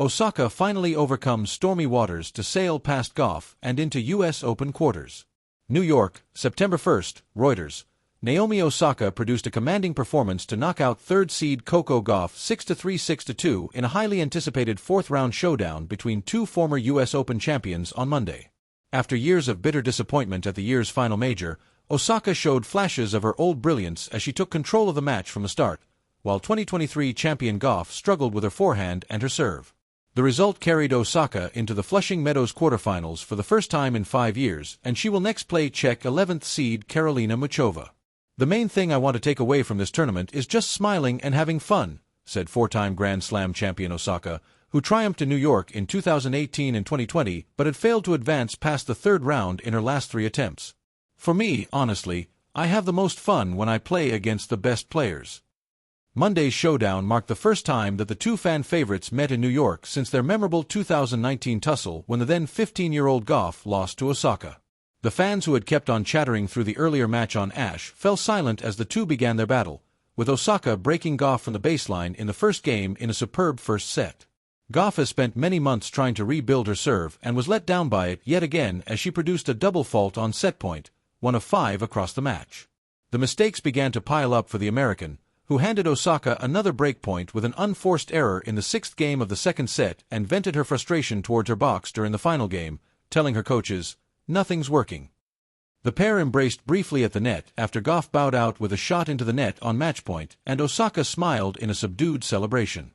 Osaka finally overcomes stormy waters to sail past Gauff and into U.S. Open quarters. New York, September 1st, Reuters. Naomi Osaka produced a commanding performance to knock out third seed Coco Gauff 6-3, 6-2 in a highly anticipated fourth-round showdown between two former U.S. Open champions on Monday. After years of bitter disappointment at the year's final major, Osaka showed flashes of her old brilliance as she took control of the match from the start, while 2023 champion Gauff struggled with her forehand and her serve. The result carried Osaka into the Flushing Meadows quarterfinals for the first time in 5 years, and she will next play Czech 11th seed Karolina Muchova. "The main thing I want to take away from this tournament is just smiling and having fun," said four-time Grand Slam champion Osaka, who triumphed in New York in 2018 and 2020 but had failed to advance past the third round in her last 3 attempts. "For me, honestly, I have the most fun when I play against the best players." Monday's showdown marked the first time that the two fan favorites met in New York since their memorable 2019 tussle when the then 15-year-old Gauff lost to Osaka. The fans who had kept on chattering through the earlier match on Ash fell silent as the two began their battle, with Osaka breaking Gauff from the baseline in the first game in a superb first set. Gauff has spent many months trying to rebuild her serve and was let down by it yet again as she produced a double fault on set point, 1 of 5 across the match. The mistakes began to pile up for the American, who handed Osaka another breakpoint with an unforced error in the 6th game of the second set and vented her frustration towards her box during the final game, telling her coaches, "Nothing's working." The pair embraced briefly at the net after Gauff bowed out with a shot into the net on match point, and Osaka smiled in a subdued celebration.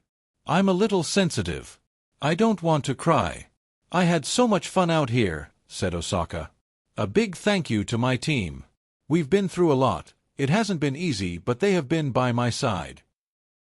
"I'm a little sensitive. I don't want to cry. I had so much fun out here," said Osaka. "A big thank you to my team. We've been through a lot. It hasn't been easy, but they have been by my side."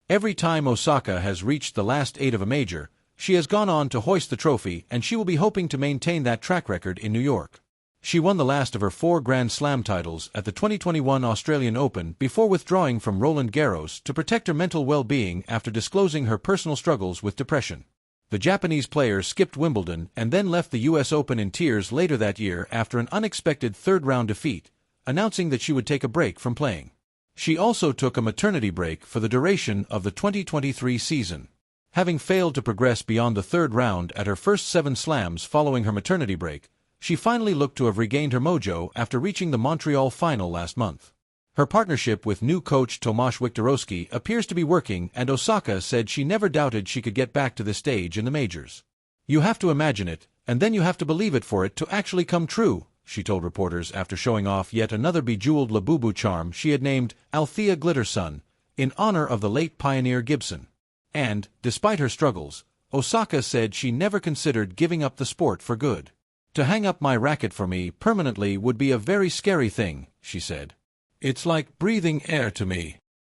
Every time Osaka has reached the last 8 of a major, she has gone on to hoist the trophy, and she will be hoping to maintain that track record in New York. She won the last of her 4 Grand Slam titles at the 2021 Australian Open before withdrawing from Roland Garros to protect her mental well-being after disclosing her personal struggles with depression. The Japanese player skipped Wimbledon and then left the U.S. Open in tears later that year after an unexpected third-round defeat, announcing that she would take a break from playing. She also took a maternity break for the duration of the 2023 season. Having failed to progress beyond the third round at her first 7 slams following her maternity break, she finally looked to have regained her mojo after reaching the Montreal final last month. Her partnership with new coach Tomasz Wiktorowski appears to be working, and Osaka said she never doubted she could get back to this stage in the majors. "You have to imagine it, and then you have to believe it for it to actually come true," she told reporters after showing off yet another bejeweled Labubu charm she had named Althea Glittersun, in honor of the late pioneer Gibson. And, despite her struggles, Osaka said she never considered giving up the sport for good. "To hang up my racket for me permanently would be a very scary thing," she said. "It's like breathing air to me."